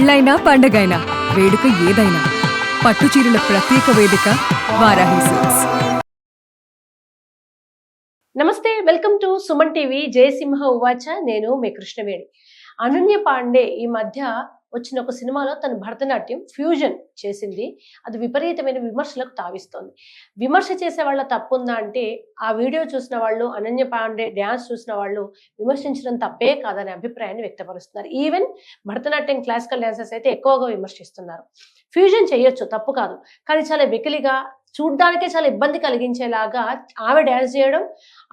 పెళ్ళైనా పండగైనా వేడుక ఏదైనా పట్టు చీరల ప్రత్యేక వేదిక వారాహి సిల్క్స్. నమస్తే, welcome to Suman TV. Jayasimha ఉవాచ. నేను మీ కృష్ణవేణి. అనన్య పాండే ఈ మధ్య వచ్చిన ఒక సినిమాలో తన భరతనాట్యం ఫ్యూజన్ చేసింది. అది విపరీతమైన విమర్శలకు తావిస్తోంది. విమర్శ చేసే వాళ్ళ తప్పుందా అంటే, ఆ వీడియో చూసిన వాళ్ళు, అనన్య పాండే డ్యాన్స్ చూసిన వాళ్ళు విమర్శించడం తప్పే కాదనే అభిప్రాయాన్ని వ్యక్తపరుస్తున్నారు. ఈవెన్ భరతనాట్యం క్లాసికల్ డాన్సర్స్ అయితే ఎక్కువగా విమర్శిస్తున్నారు. ఫ్యూజన్ చేయొచ్చు, తప్పు కాదు, కానీ చాలా వెకిలిగా, చూడ్డానికే చాలా ఇబ్బంది కలిగించేలాగా ఆమె డ్యాన్స్ చేయడం,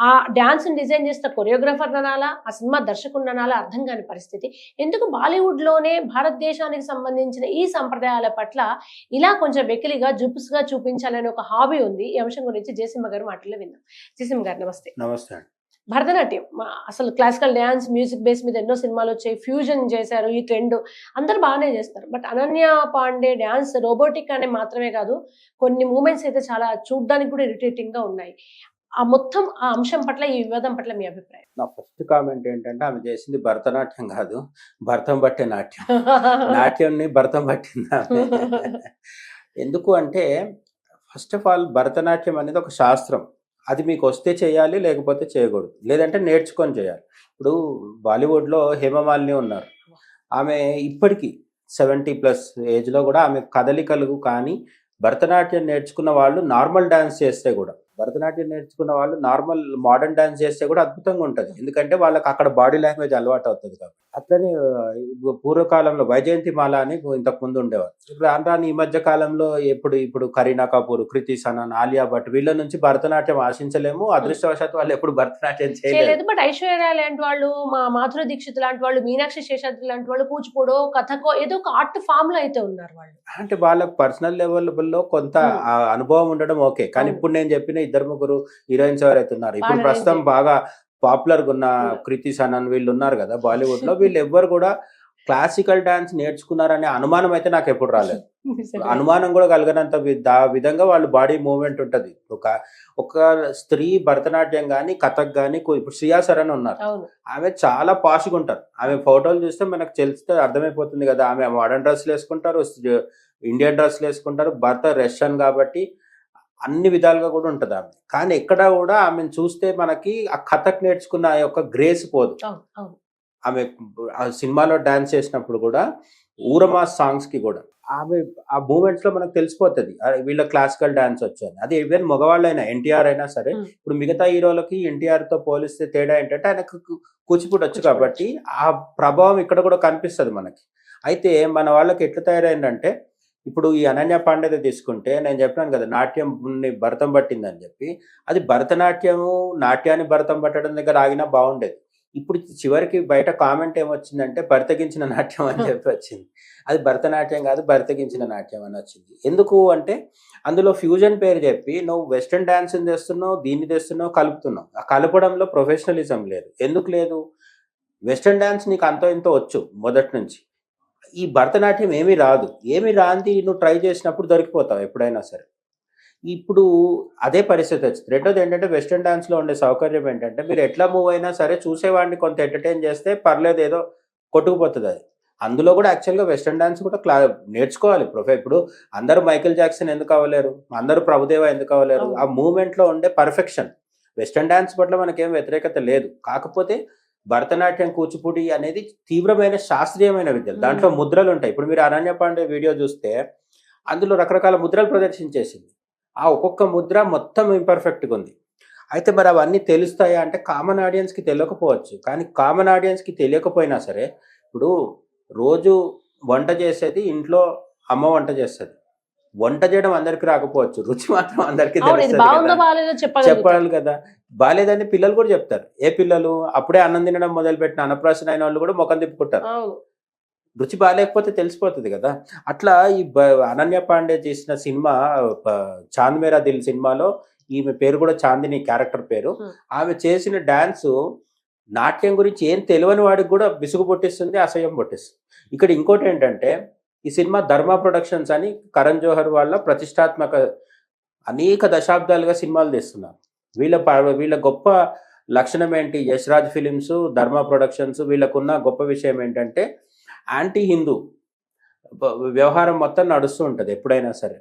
ఆ డ్యాన్స్ డిజైన్ చేసిన కొరియోగ్రాఫర్ అనాలా, ఆ సినిమా దర్శకుడు అనాలా అర్థం కాని పరిస్థితి. ఎందుకు బాలీవుడ్ లోనే భారతదేశానికి సంబంధించిన ఈ సంప్రదాయాల పట్ల ఇలా కొంచెం వెకిలిగా జుపుస్గా చూపించాలనే ఒక హాబీ ఉంది. ఈ అంశం గురించి జయసింహ గారు మాటల్లో విందాం. జయసింహ గారు నమస్తే. నమస్తే. భరతనాట్యం అసలు క్లాసికల్ డ్యాన్స్ మ్యూజిక్ బేస్ మీద ఎన్నో సినిమాలు వచ్చాయి, ఫ్యూజన్ చేశారు, ఈ ట్రెండ్ అందరు బాగానే చేస్తారు. But Ananya Pandey dance robotic అనే మాత్రమే కాదు, కొన్ని మూమెంట్స్ అయితే చాలా చూడ్డానికి కూడా ఇరిటేటింగ్ గా ఉన్నాయి. ఆ మొత్తం ఆ అంశం పట్ల, ఈ వివాదం పట్ల మీ అభిప్రాయం? నా ఫస్ట్ కామెంట్ ఏంటంటే, ఆమె చేసింది భరతనాట్యం కాదు, భరతం పట్టే నాట్యం. నాట్యంని భరతం పట్టింది ఆమె. ఎందుకు అంటే, ఫస్ట్ ఆఫ్ ఆల్ భరతనాట్యం అనేది ఒక శాస్త్రం. అది మీకు వస్తే చేయాలి, లేకపోతే చేయకూడదు, లేదంటే నేర్చుకొని చేయాలి. ఇప్పుడు బాలీవుడ్లో హేమమాలిని ఉన్నారు. ఆమె ఇప్పటికీ 70+ ఏజ్లో కూడా ఆమె కదలికలు కానీ, భరతనాట్యం నేర్చుకున్న వాళ్ళు నార్మల్ డాన్స్ చేస్తే కూడా, భరతనాట్యం నేర్చుకున్న వాళ్ళు నార్మల్ మోడర్న్ డాన్స్ చేస్తే కూడా అద్భుతంగా ఉంటుంది. ఎందుకంటే వాళ్ళకి అక్కడ బాడీ లాంగ్వేజ్ అలవాటు అవుతుంది కాబట్టి. అట్లనే పూర్వకాలంలో వైజయంతి మాల అని ఇంతకు ముందు ఉండేవారు. ఇప్పుడు రాను ఈ మధ్య కాలంలో ఇప్పుడు కరీనా కపూర్, కృతి సనన్, ఆలియా భట్ వీళ్ళ నుంచి భరతనాట్యం ఆశించలేము. అదృష్టవశాత్తు వాళ్ళు ఎప్పుడు భరతనాట్యం చేయలేదు. బట్ ఐశ్వర్య లాంటి వాళ్ళు, మా మాధురి దీక్షిత్ లాంటి వాళ్ళు, మీనాక్షి శేషాద్రి లాంటి వాళ్ళు కూచిపూడో కథకో ఏదో ఒక ఆర్ట్ ఫామ్ లో అయితే ఉన్నారు వాళ్ళు. అంటే వాళ్ళకి పర్సనల్ లెవెల్లో కొంత అనుభవం ఉండడం ఓకే, కానీ ఇప్పుడు నేను చెప్పిన 2-3 హీరోయిన్స్ ఎవరైతే ఉన్నారు, ఇప్పుడు ప్రస్తుతం బాగా పాపులర్ గా ఉన్న కృతి సనన్ వీళ్ళు ఉన్నారు కదా బాలీవుడ్ లో, వీళ్ళు ఎవ్వరు కూడా క్లాసికల్ డాన్స్ నేర్చుకున్నారనే అనుమానం అయితే నాకు ఎప్పుడు రాలేదు. అనుమానం కూడా కలిగినంత విధంగా వాళ్ళు బాడీ మూవ్మెంట్ ఉంటది. ఒక స్త్రీ భరతనాట్యం గానీ, కథక్ గానీ, ఇప్పుడు శ్రియా సరన్ ఉన్నారు, ఆమె చాలా పాష్గా ఉంటారు. ఆమె ఫోటోలు చూస్తే మనకు తెలిస్తే అర్థమైపోతుంది కదా. ఆమె మోడర్న్ డ్రెస్లు వేసుకుంటారు, ఇండియన్ డ్రెస్లు వేసుకుంటారు. భర్త రష్యన్ కాబట్టి అన్ని విధాలుగా కూడా ఉంటుంది ఆమె. కానీ ఎక్కడ కూడా ఆమెను చూస్తే మనకి ఆ కథక్ నేర్చుకున్న ఆ యొక్క గ్రేస్ పోదు. ఆమె ఆ సినిమాలో డాన్స్ చేసినప్పుడు కూడా, ఊరమాస్ సాంగ్స్ కి కూడా ఆమె ఆ మూమెంట్స్ లో మనకు తెలిసిపోతుంది వీళ్ళ క్లాసికల్ డాన్స్ వచ్చాయని. అది ఈవెన్ మగవాళ్ళైనా, ఎన్టీఆర్ అయినా సరే. ఇప్పుడు మిగతా హీరోలకి ఎన్టీఆర్ తో పోలిస్తే తేడా ఏంటంటే, ఆయనకు కూచిపూడి వచ్చు కాబట్టి ఆ ప్రభావం ఇక్కడ కూడా కనిపిస్తుంది మనకి. అయితే మన వాళ్ళకి ఎట్లా తయారైందంటే, ఇప్పుడు ఈ అనన్య పాండే తీసుకుంటే, నేను చెప్పాను కదా నాట్యం భరతం పట్టిందని చెప్పి, అది భరతనాట్యము నాట్యాన్ని భరతం పట్టడం దగ్గర ఆగినా బాగుండేది. ఇప్పుడు చివరికి బయట కామెంట్ ఏమొచ్చిందంటే, భర్తగించిన నాట్యం అని చెప్పి వచ్చింది. అది భరతనాట్యం కాదు, భర్తగించిన నాట్యం అని వచ్చింది. ఎందుకు అంటే, అందులో ఫ్యూజన్ పేరు చెప్పి నువ్వు వెస్ట్రన్ డాన్స్ తెస్తున్నావు, దీన్ని తెస్తున్నావు, కలుపుతున్నావు. ఆ కలపడంలో ప్రొఫెషనలిజం లేదు. ఎందుకు లేదు? వెస్ట్రన్ డాన్స్ నీకు అంతో ఇంతో వచ్చు మొదటి నుంచి. ఈ భరతనాట్యం ఏమీ రాదు. ఏమీ రాంది నువ్వు ట్రై చేసినప్పుడు దొరికిపోతావు ఎప్పుడైనా సరే. ఇప్పుడు అదే పరిస్థితి వచ్చింది. రెండోది ఏంటంటే, వెస్ట్రన్ డాన్స్లో ఉండే సౌకర్యం ఏంటంటే, మీరు ఎట్లా మూవ్ అయినా సరే చూసేవాడిని కొంత ఎంటర్టైన్ చేస్తే పర్లేదు, ఏదో కొట్టుకుపోతుంది అది. అందులో కూడా యాక్చువల్గా వెస్ట్రన్ డాన్స్ కూడా నేర్చుకోవాలి. ఇప్పుడు అందరూ మైకేల్ జాక్సన్ ఎందుకు అవ్వలేరు, అందరూ ప్రభుదేవ ఎందుకు అవ్వలేరు? ఆ మూమెంట్లో ఉండే పర్ఫెక్షన్. వెస్ట్రన్ డాన్స్ పట్ల మనకేం వ్యతిరేకత లేదు. కాకపోతే భరతనాట్యం, కూచిపూడి అనేది తీవ్రమైన శాస్త్రీయమైన విద్యలు. దాంట్లో ముద్రలు ఉంటాయి. ఇప్పుడు మీరు అనన్య పాండే వీడియో చూస్తే అందులో రకరకాల ముద్రలు ప్రదర్శించేసింది. ఆ ఒక్కొక్క ముద్ర మొత్తం ఇంపర్ఫెక్ట్గా ఉంది. అయితే మరి అవన్నీ తెలుస్తాయా అంటే, కామన్ ఆడియన్స్కి తెలియకపోవచ్చు. కానీ కామన్ ఆడియన్స్కి తెలియకపోయినా సరే, ఇప్పుడు రోజు వంట చేసేది ఇంట్లో అమ్మ వంట చేస్తుంది. వంట చేయడం అందరికి రాకపోవచ్చు, రుచి మాత్రం అందరికీ చెప్పాలి కదా. బాలేదని పిల్లలు కూడా చెప్తారు. ఏ పిల్లలు? అప్పుడే అన్నం తినడం మొదలుపెట్టిన అన్నప్రాసన అయిన వాళ్ళు కూడా ముఖం తిప్పుకుంటారు. రుచి బాగాలేకపోతే తెలిసిపోతుంది కదా. అట్లా ఈ అనన్య పాండే చేసిన సినిమా చాంద్ మేరా దిల్ సినిమాలో ఈమె పేరు కూడా చాందిని, క్యారెక్టర్ పేరు. ఆమె చేసిన డాన్సు నాట్యం గురించి ఏం తెలియని వాడికి కూడా విసుగు పుట్టిస్తుంది, అసహ్యం పుట్టిస్తుంది. ఇక్కడ ఇంకోటి ఏంటంటే, ఈ సినిమా ధర్మ ప్రొడక్షన్స్ అని కరణ్ జోహర్ వాళ్ళ ప్రతిష్టాత్మక, అనేక దశాబ్దాలుగా సినిమాలు తీస్తున్నారు. వీళ్ళ గొప్ప లక్షణం ఏంటి? యశ్రాజ్ ఫిలిమ్స్, ధర్మ ప్రొడక్షన్స్ వీళ్ళకున్న గొప్ప విషయం ఏంటంటే, యాంటీ హిందూ వ్యవహారం మొత్తం నడుస్తూ ఉంటుంది ఎప్పుడైనా సరే.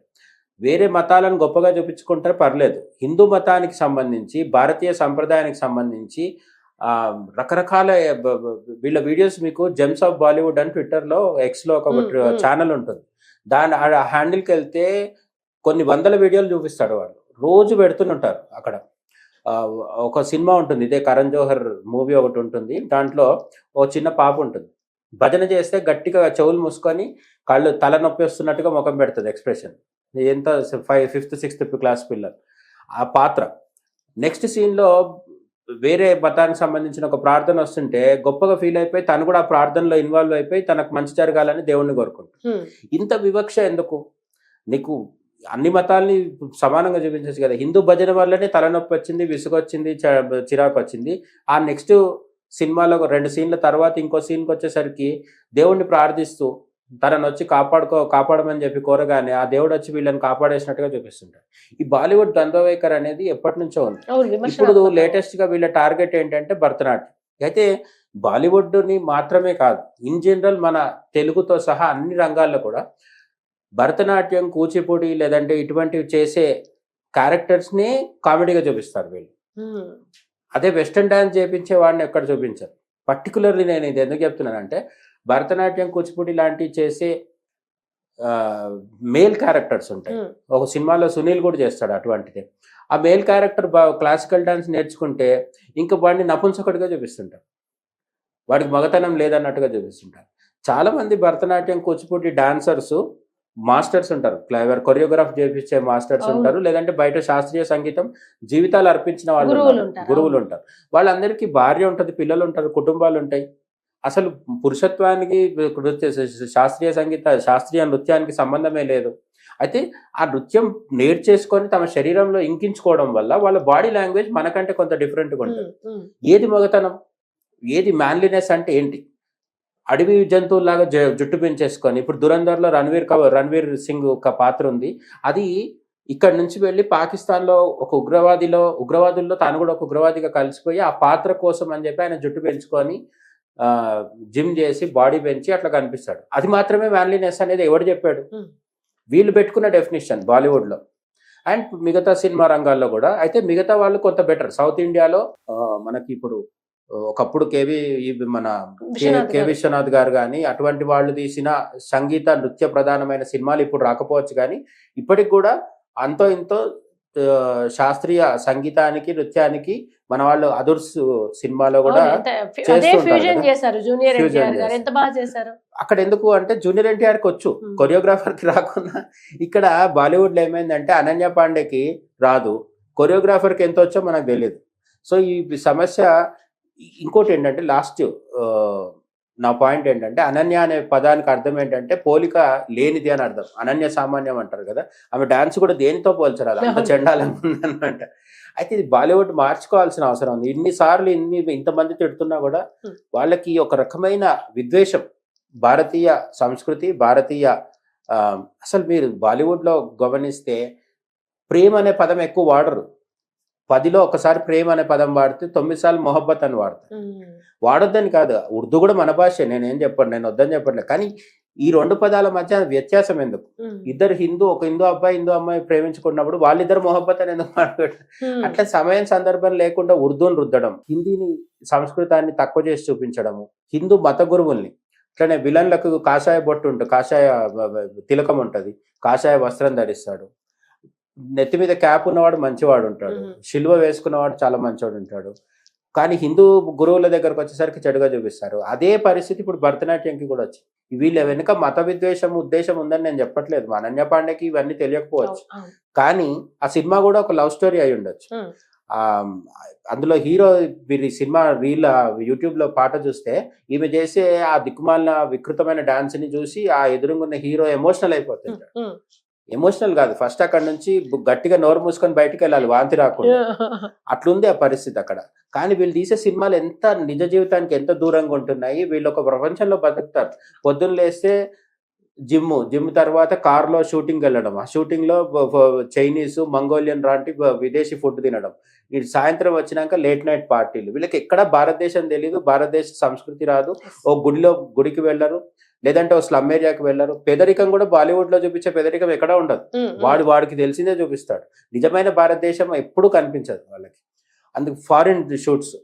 వేరే మతాలను గొప్పగా చూపించుకుంటే పర్లేదు. హిందూ మతానికి సంబంధించి, భారతీయ సంప్రదాయానికి సంబంధించి రకరకాల వీళ్ళ వీడియోస్ మీకు జెమ్స్ ఆఫ్ బాలీవుడ్ అని ట్విట్టర్లో, ఎక్స్లో ఒక ఛానల్ ఉంటుంది. దాని హ్యాండిల్కి వెళ్తే కొన్ని వందల వీడియోలు చూపిస్తాడు వాళ్ళు. రోజు పెడుతుంటారు అక్కడ. ఒక సినిమా ఉంటుంది, ఇదే కరణ్ జోహర్ మూవీ ఒకటి ఉంటుంది. దాంట్లో ఓ చిన్న పాప ఉంటుంది, భజన చేస్తే గట్టిగా చెవులు మూసుకొని కళ్ళు తలనొప్పి వస్తున్నట్టుగా ముఖం పెడుతుంది ఎక్స్ప్రెషన్. ఎంత 5th 6th క్లాస్ పిల్లలు ఆ పాత్ర. నెక్స్ట్ సీన్లో వేరే మతానికి సంబంధించిన ఒక ప్రార్థన వస్తుంటే గొప్పగా ఫీల్ అయిపోయి తను కూడా ఆ ప్రార్థనలో ఇన్వాల్వ్ అయిపోయి తనకు మంచి జరగాలని దేవుణ్ణి కోరుకుంటాడు. ఇంత వివక్ష ఎందుకు? నీకు అన్ని మతాల్ని సమానంగా చూపించచ్చు కదా. హిందూ భజన వల్లనే తలనొప్పి వచ్చింది, విసుగొచ్చింది, చిరాకు వచ్చింది. ఆ నెక్స్ట్ సినిమాలో 2 సీన్ల తర్వాత ఇంకో సీన్కి వచ్చేసరికి దేవుణ్ణి ప్రార్థిస్తూ తనను వచ్చి కాపాడమని చెప్పి కోరగానే ఆ దేవుడు వచ్చి వీళ్ళని కాపాడేసినట్టుగా చూపిస్తుంటారు. ఈ బాలీవుడ్ దండోవేకర్ అనేది ఎప్పటి నుంచో ఉంది. ఇప్పుడు లేటెస్ట్ గా వీళ్ళ టార్గెట్ ఏంటంటే భరతనాట్యం. అయితే బాలీవుడ్ని మాత్రమే కాదు, ఇన్ జనరల్ మన తెలుగుతో సహా అన్ని రంగాల్లో కూడా భరతనాట్యం, కూచిపూడి లేదంటే ఇటువంటివి చేసే క్యారెక్టర్స్ని కామెడీగా చూపిస్తారు వీళ్ళు. అదే వెస్టర్న్ డాన్స్ చేయించే వాడిని ఎక్కడ చూపించారు. పర్టికులర్లీ నేను ఇది ఎందుకు చెప్తున్నానంటే, భరతనాట్యం, కూచిపూడి లాంటివి చేసే మేల్ క్యారెక్టర్స్ ఉంటాయి. ఒక సినిమాలో సునీల్ కూడా చేస్తాడు అటువంటిది. ఆ మేల్ క్యారెక్టర్ క్లాసికల్ డాన్స్ నేర్చుకుంటే ఇంకా వాడిని నపుంసకుడిగా చూపిస్తుంటారు, వాడికి మగతనం లేదన్నట్టుగా చూపిస్తుంటారు. చాలా మంది భరతనాట్యం, కూచిపూడి డాన్సర్స్ మాస్టర్స్ ఉంటారు, క్లైవర్ కొరియోగ్రాఫ్ చేయించే మాస్టర్స్ ఉంటారు, లేదంటే బయట శాస్త్రీయ సంగీతం జీవితాలు అర్పించిన వాళ్ళు గురువులు ఉంటారు. వాళ్ళందరికీ భార్య ఉంటుంది, పిల్లలు ఉంటారు, కుటుంబాలు ఉంటాయి. అసలు పురుషత్వానికి శాస్త్రీయ నృత్యానికి సంబంధమే లేదు. అయితే ఆ నృత్యం నేర్చేసుకొని తమ శరీరంలో ఇంకించుకోవడం వల్ల వాళ్ళ బాడీ లాంగ్వేజ్ మనకంటే కొంత డిఫరెంట్గా ఉంటుంది. ఏది మగతనం, ఏది మ్యాన్లీనెస్ అంటే ఏంటి? అడవి జంతువులాగా జుట్టు పెంచేసుకొని, ఇప్పుడు దురంధర్లో రణ్వీర్ సింగ్ ఒక పాత్ర ఉంది. అది ఇక్కడ నుంచి వెళ్ళి పాకిస్తాన్లో ఒక ఉగ్రవాదుల్లో తాను కూడా ఒక ఉగ్రవాదిగా కలిసిపోయి ఆ పాత్ర కోసం అని చెప్పి ఆయన జుట్టు పెంచుకొని జిమ్ చేసి బాడీ పెంచి అట్లా కనిపిస్తాడు. అది మాత్రమే మ్యాన్లీనెస్ అనేది ఎవడు చెప్పాడు? వీళ్ళు పెట్టుకున్న డెఫినేషన్ బాలీవుడ్లో అండ్ మిగతా సినిమా రంగాల్లో కూడా. అయితే మిగతా వాళ్ళు కొంత బెటర్. సౌత్ ఇండియాలో మనకి ఇప్పుడు ఒకప్పుడు మన కె విశ్వనాథ్ గారు కానీ అటువంటి వాళ్ళు తీసిన సంగీత నృత్య ప్రధానమైన సినిమాలు ఇప్పుడు రాకపోవచ్చు, కానీ ఇప్పటికి కూడా అంతో ఇంతో శాస్త్రీయ సంగీతానికి, నృత్యానికి మన వాళ్ళు అదుర్స్ సినిమాలో కూడా అక్కడ ఎందుకు అంటే జూనియర్ ఎన్టీఆర్కి వచ్చు, కొరియోగ్రాఫర్కి రాకుండా. ఇక్కడ బాలీవుడ్లో ఏమైందంటే అనన్య పాండేకి రాదు, కొరియోగ్రాఫర్కి ఎంత వచ్చో మనకు తెలియదు. సో ఈ సమస్య. ఇంకోటి ఏంటంటే లాస్ట్ నా పాయింట్ ఏంటంటే, అనన్య అనే పదానికి అర్థం ఏంటంటే పోలిక లేనిది అని అర్థం. అనన్య సామాన్యం అంటారు కదా, ఆమె డాన్స్ కూడా దేనితో పోల్చరాదు, అంత చండాలంగా ఉందన్నమాట. అయితే ఇది బాలీవుడ్ మార్చుకోవాల్సిన అవసరం ఉంది. ఇన్నిసార్లు ఇంతమంది తిడుతున్నా కూడా వాళ్ళకి ఒక రకమైన విద్వేషం భారతీయ సంస్కృతి, భారతీయ అసలు మీరు బాలీవుడ్లో గమనిస్తే ప్రేమ అనే పదం ఎక్కువ వాడరు. 10లో ఒకసారి ప్రేమ అనే పదం వాడితే 9 సార్లు మొహబ్బత్ అని వాడతారు. వాడొద్దని కాదు, ఉర్దూ కూడా మన భాష, నేను వద్దని చెప్పట్లేదు. కానీ ఈ 2 పదాల మధ్య వ్యత్యాసం ఎందుకు? ఇద్దరు ఒక హిందూ అబ్బాయి, హిందూ అమ్మాయి ప్రేమించుకున్నప్పుడు వాళ్ళిద్దరు మొహబ్బత్ అని ఎందుకు మాట్లాడారు? అట్లా సమయం సందర్భం లేకుండా ఉర్దూని రుద్దడం, హిందీని సంస్కృతాన్ని తక్కువ చేసి చూపించడము, హిందూ మత గురువుల్ని అట్లనే విలన్లకు కాషాయ బొట్టు ఉంటుంది, కాషాయ తిలకం ఉంటుంది, కాషాయ వస్త్రం ధరిస్తాడు, నెత్తి మీద క్యాప్ ఉన్నవాడు మంచివాడు ఉంటాడు, శిల్వ వేసుకున్నవాడు చాలా మంచివాడు ఉంటాడు. కానీ హిందూ గురువుల దగ్గరకు వచ్చేసరికి చెడుగా చూపిస్తారు. అదే పరిస్థితి ఇప్పుడు భరతనాట్యంకి కూడా వచ్చింది. వీళ్ళ వెనుక మత విద్వేషం ఉద్దేశం ఉందని నేను చెప్పట్లేదు, మా అనన్య పాండేకి ఇవన్నీ తెలియకపోవచ్చు, కానీ ఆ సినిమా కూడా ఒక లవ్ స్టోరీ అయి ఉండొచ్చు. అందులో హీరో సినిమా యూట్యూబ్ లో పాట చూస్తే ఈమె చేసే ఆ దిక్కుమాలిన వికృతమైన డాన్స్ ని చూసి ఆ ఎదురుగున్న హీరో ఎమోషనల్ అయిపోతుంది. ఎమోషనల్ కాదు, ఫస్ట్ అక్కడ నుంచి గట్టిగా నోరు మూసుకొని బయటకు వెళ్ళాలి, వాంతి రాకుండా. అట్లుంది ఆ పరిస్థితి అక్కడ. కానీ వీళ్ళు తీసే సినిమాలు ఎంత నిజ జీవితానికి ఎంత దూరంగా ఉంటున్నాయి. వీళ్ళు ఒక ప్రపంచంలో బతుకుతారు. పొద్దున్న లేస్తే జిమ్ తర్వాత కార్లో షూటింగ్ వెళ్ళడం, ఆ షూటింగ్ లో చైనీస్, మంగోలియన్ లాంటి విదేశీ ఫుడ్ తినడం, ఈ సాయంత్రం వచ్చినాక లేట్ నైట్ పార్టీలు. వీళ్ళకి ఎక్కడ భారతదేశం తెలీదు, భారతదేశ సంస్కృతి రాదు, గుడికి వెళ్ళరు, లేదంటే ఓ స్లమ్ ఏరియాకి వెళ్ళరు. పేదరికం కూడా బాలీవుడ్ లో చూపించే పేదరికం ఎక్కడా ఉండదు. వాడికి తెలిసిందే చూపిస్తాడు. నిజమైన భారతదేశం ఎప్పుడు కనిపించదు వాళ్ళకి. అందుకు ఫారిన్ షూట్స్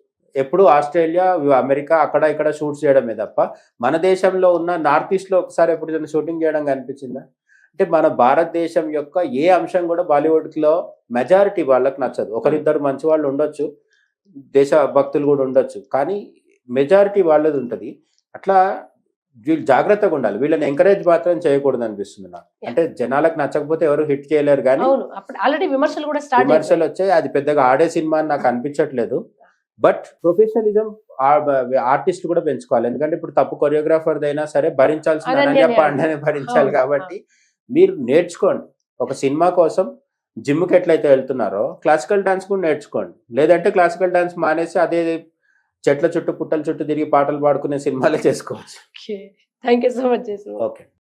ఎప్పుడు ఆస్ట్రేలియా, అమెరికా అక్కడ ఇక్కడ షూట్స్ చేయడమే తప్ప మన దేశంలో ఉన్న నార్త్ ఈస్ట్ లో ఒకసారి ఎప్పుడు షూటింగ్ చేయడం కనిపించిందా? అంటే మన భారతదేశం యొక్క ఏ అంశం కూడా బాలీవుడ్ లో మెజారిటీ వాళ్ళకి నచ్చదు. ఒకరిద్దరు మంచి వాళ్ళు ఉండొచ్చు, దేశ భక్తులు కూడా ఉండొచ్చు, కానీ మెజారిటీ వాళ్ళది ఉంటుంది. అట్లా వీళ్ళు జాగ్రత్తగా ఉండాలి. వీళ్ళని ఎంకరేజ్ మాత్రం చేయకూడదు అనిపిస్తుంది నాకు. అంటే జనాలకు నచ్చకపోతే ఎవరు హిట్ చేయలేరు, కానీ ఆల్రెడీ విమర్శలు కూడా స్టార్ట్ విమర్శలు వచ్చాయి. అది పెద్దగా ఆడే సినిమా అని నాకు అనిపించట్లేదు. బట్ ప్రొఫెషనలిజం ఆర్టిస్ట్ కూడా పెంచుకోవాలి. ఎందుకంటే ఇప్పుడు తప్పు కొరియోగ్రాఫర్ అయినా సరే భరించాల్సిన అనన్య పాండేనే భరించాలి. కాబట్టి మీరు నేర్చుకోండి. ఒక సినిమా కోసం జిమ్కి ఎట్లయితే వెళ్తున్నారో క్లాసికల్ డాన్స్ కూడా నేర్చుకోండి. లేదంటే క్లాసికల్ డాన్స్ మానేసి అదే చెట్ల చుట్టూ పుట్టల చుట్టూ తిరిగి పాటలు పాడుకునే సినిమాలే చేసుకోవచ్చు. Thank you so much. Okay.